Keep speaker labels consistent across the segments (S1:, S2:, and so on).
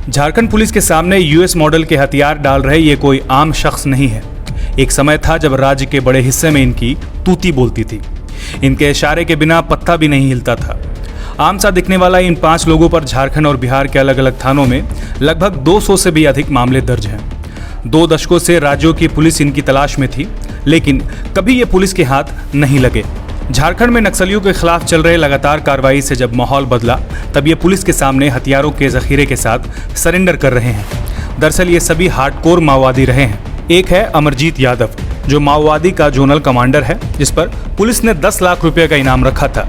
S1: Jharkhand police के सामने US model के हथियार डाल रहे ये कोई आम शख्स नहीं है। एक समय था जब राज्य के बड़े हिस्से में इनकी तूती बोलती थी। इनके इशारे के बिना पत्ता भी नहीं हिलता था। आम सा दिखने वाला इन 5 लोगों पर झारखंड और बिहार के अलग अलग थानों में लगभग 200 से भी अधिक मामले दर्ज हैं। 2 दशकों से राज्यों की पुलिस इनकी तलाश में थी, लेकिन कभी ये पुलिस के हाथ नहीं लगे। झारखंड में नक्सलियों के खिलाफ चल रहे लगातार कार्रवाई से जब माहौल बदला, तब ये पुलिस के सामने हथियारों के जखीरे के साथ सरेंडर कर रहे हैं। दरअसल ये सभी हार्डकोर माओवादी रहे हैं। एक है अमरजीत यादव, जो माओवादी का जोनल कमांडर है, जिस पर पुलिस ने 10 लाख रुपए का इनाम रखा था।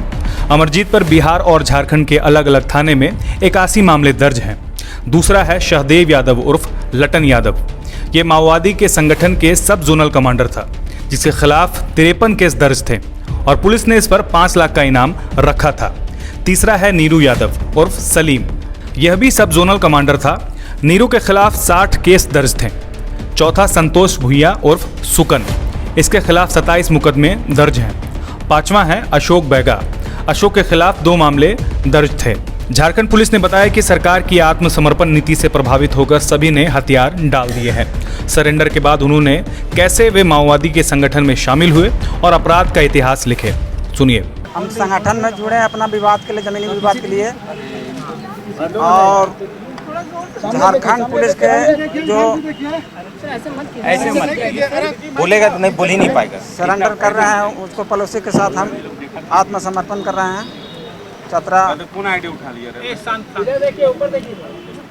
S1: अमरजीत पर बिहार और झारखंड के अलग अलग थाने में 81 मामले दर्ज हैं। दूसरा है शहदेव यादव उर्फ लटन यादव। ये माओवादी के संगठन के सब जोनल कमांडर था, जिसके खिलाफ 53 केस दर्ज थे और पुलिस ने इस पर 5 लाख का इनाम रखा था। तीसरा है नीरू यादव उर्फ सलीम। यह भी सब जोनल कमांडर था। नीरू के खिलाफ 60 केस दर्ज थे। चौथा संतोष भुइया उर्फ सुकन। इसके खिलाफ 27 मुकदमे दर्ज हैं। पांचवा है अशोक बैगा। अशोक के खिलाफ 2 मामले दर्ज थे। झारखंड पुलिस ने बताया कि सरकार की आत्मसमर्पण नीति से प्रभावित होकर सभी ने हथियार डाल दिए हैं। सरेंडर के बाद उन्होंने कैसे वे माओवादी के संगठन में शामिल हुए और अपराध का इतिहास लिखे, सुनिए।
S2: हम संगठन में जुड़े हैं अपना विवाद के लिए, जमीनी विवाद के लिए। और झारखंड पुलिस के जो
S3: ऐसे मत बोलेगा तो नहीं बोल ही नहीं पाएगा,
S2: सरेंडर कर रहे हैं, उसको पड़ोसी के साथ हम आत्मसमर्पण कर रहे हैं। चतरा
S4: उठा लिया।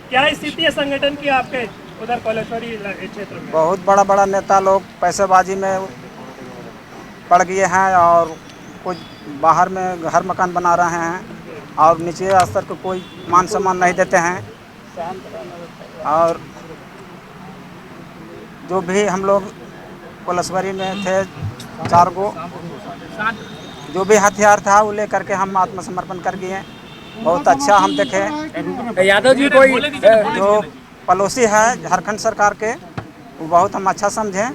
S4: क्या स्थिति है संगठन की आपके उधर कोलेश्वरी क्षेत्र में?
S2: बहुत बड़ा बड़ा नेता लोग पैसेबाजी में पड़ गए हैं और कुछ बाहर में घर मकान बना रहे हैं और निचले स्तर को कोई मान सम्मान नहीं देते हैं। और जो भी हम लोग कोलेश्वरी में थे 4 गो, जो भी हथियार था वो लेकर के हम आत्मसमर्पण कर गए। बहुत अच्छा हम देखे।
S3: यादव जी कोई
S2: जो पड़ोसी है झारखंड सरकार के, वो बहुत हम अच्छा समझें।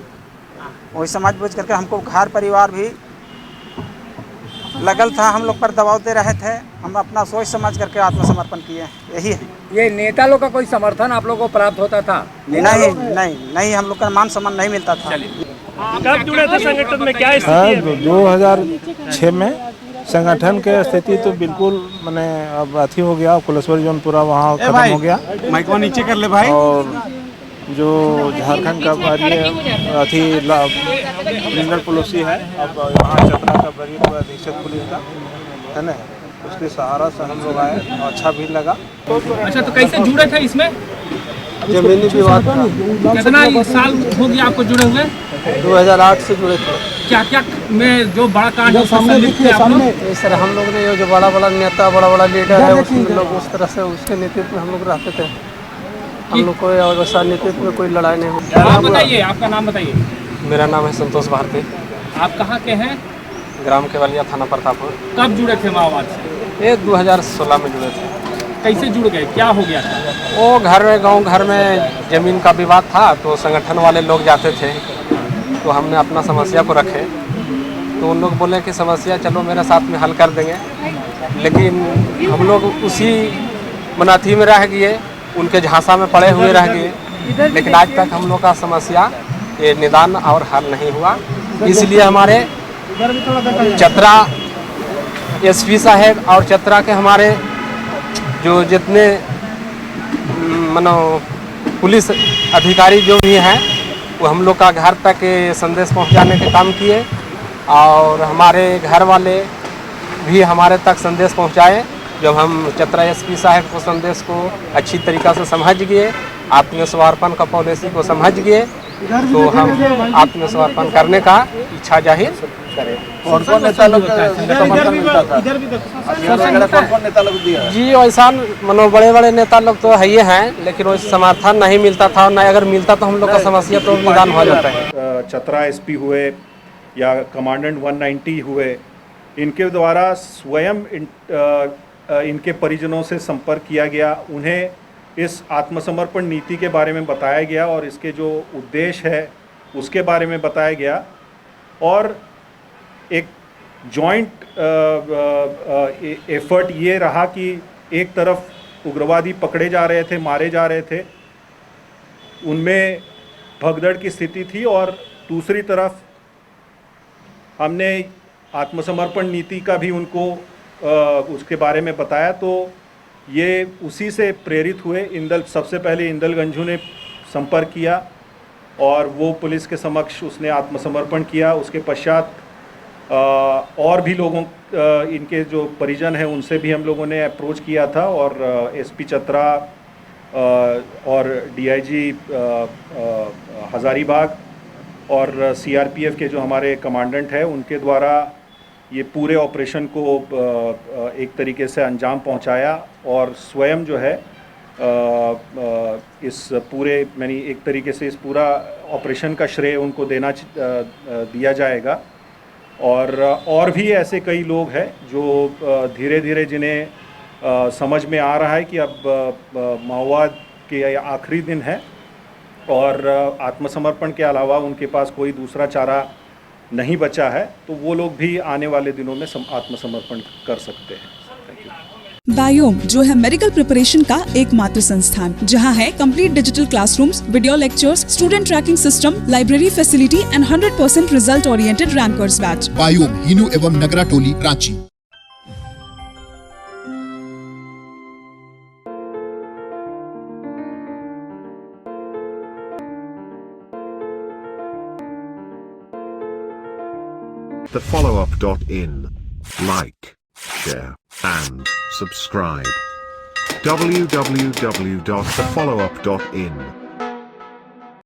S2: वही समझ बूझ करके हमको घर परिवार भी लगल था, हम लोग पर दबाव दे रहे थे। हम अपना सोच समझ करके आत्मसमर्पण किए, यही है।
S3: ये नेता लोग का कोई समर्थन आप लोगों को प्राप्त होता था?
S2: नहीं, हम लोग का मान सम्मान नहीं मिलता था।
S4: कब जुड़े थे संगठन में, क्या स्थिति है?
S5: 2006 में संगठन के स्थिति तो बिल्कुल मैंने अब अथी हो गया। कोलेश्वरी जोन पूरा वहाँ खत्म हो गया।
S3: माइक नीचे कर ले भाई।
S5: और जो झारखंड का अथी रीजनल पॉलिसी है, अब वहाँ चतरा का बड़ी अधीक्षक पुलिस का है ना, उसके सहारा से हम लोग आए, अच्छा भी लगा।
S4: अच्छा, तो कैसे जुड़े थे इसमें?
S5: जमीनी विवाद था।
S4: कितना साल हो गया आपको जुड़े हुए?
S5: 2008 से जुड़े थे।
S4: क्या क्या में जो बड़ा कांड है
S5: सामने इस तरह हम लोग ने जो बड़ा बड़ा नेता, बड़ा बड़ा लीडर है, उसमें लोग उस तरह से उसके नेतृत्व में हम लोग रहते थे। हम लोग को वैसा नेतृत्व में कोई लड़ाई नहीं हुई।
S4: आप बताइए, आपका नाम बताइए।
S5: मेरा नाम है संतोष भारती।
S4: आप कहाँ के हैं?
S5: ग्राम केवलिया, थाना प्रतापपुर।
S4: कब जुड़े थे माओवाद से?
S5: ये 2016 में जुड़े थे।
S4: कैसे जुड़ गए, क्या हो गया था?
S5: वो गांव घर में ज़मीन का विवाद था, तो संगठन वाले लोग जाते थे, तो हमने अपना समस्या को रखे। तो उन लोग बोले कि समस्या चलो मेरे साथ में हल कर देंगे, लेकिन हम लोग उसी मनाथी में रह गए, उनके झांसा में पड़े हुए रह गए। लेकिन आज तक हम लोग का समस्या ये निदान और हल नहीं हुआ। इसलिए हमारे चतरा एसपी साहब और चतरा के हमारे जो जितने पुलिस अधिकारी जो भी हैं, वो हम लोग का घर तक संदेश पहुंचाने के काम किए और हमारे घर वाले भी हमारे तक संदेश पहुंचाए। जब हम चतरा एसपी साहब को संदेश को अच्छी तरीक़ा से समझ गए, आत्मसमर्पण का पॉलिसी को समझ गए, तो हम आत्मसमर्पण करने का इच्छा जाहिर करें।
S3: कौन नेता लोग समर्थन मिलता था? कौन नेता लोग दिया?
S5: जी ऐसा बड़े बड़े नेता लोग तो है ही हैं, लेकिन वो समर्थन नहीं मिलता था। नहीं अगर मिलता तो हम लोग का समस्या तो निदान हो जाता है।
S6: चतरा एसपी हुए या कमांडेंट 190 हुए, इनके द्वारा स्वयं इनके परिजनों से संपर्क किया गया। उन्हें इस आत्मसमर्पण नीति के बारे में बताया गया और इसके जो उद्देश्य है उसके बारे में बताया गया। और एक जॉइंट एफर्ट ये रहा कि एक तरफ उग्रवादी पकड़े जा रहे थे, मारे जा रहे थे, उनमें भगदड़ की स्थिति थी। और दूसरी तरफ हमने आत्मसमर्पण नीति का भी उनको उसके बारे में बताया। तो ये उसी से प्रेरित हुए। सबसे पहले इंदल गंजू ने संपर्क किया और वो पुलिस के समक्ष उसने आत्मसमर्पण किया। उसके पश्चात और भी लोगों इनके जो परिजन हैं उनसे भी हम लोगों ने अप्रोच किया था और एसपी चतरा और डीआईजी हज़ारीबाग और सीआरपीएफ के जो हमारे कमांडेंट हैं उनके द्वारा ये पूरे ऑपरेशन को एक तरीके से अंजाम पहुंचाया। और स्वयं जो है इस पूरे यानी एक तरीके से इस पूरा ऑपरेशन का श्रेय उनको दिया जाएगा। और भी ऐसे कई लोग हैं जो धीरे धीरे जिन्हें समझ में आ रहा है कि अब माओवाद के आखिरी दिन है और आत्मसमर्पण के अलावा उनके पास कोई दूसरा चारा नहीं बचा है, तो वो लोग भी आने वाले दिनों में आत्मसमर्पण कर सकते हैं।
S7: बायोम जो है मेडिकल प्रिपरेशन का एकमात्र संस्थान जहां है complete digital classrooms, video lectures, student tracking system, library facility and 100% result oriented rankers batch.
S8: Biome Hinoo एवं नगरा टोली, Ranchi.
S9: thefollowup.in. Like, share, and subscribe. www.thefollowup.in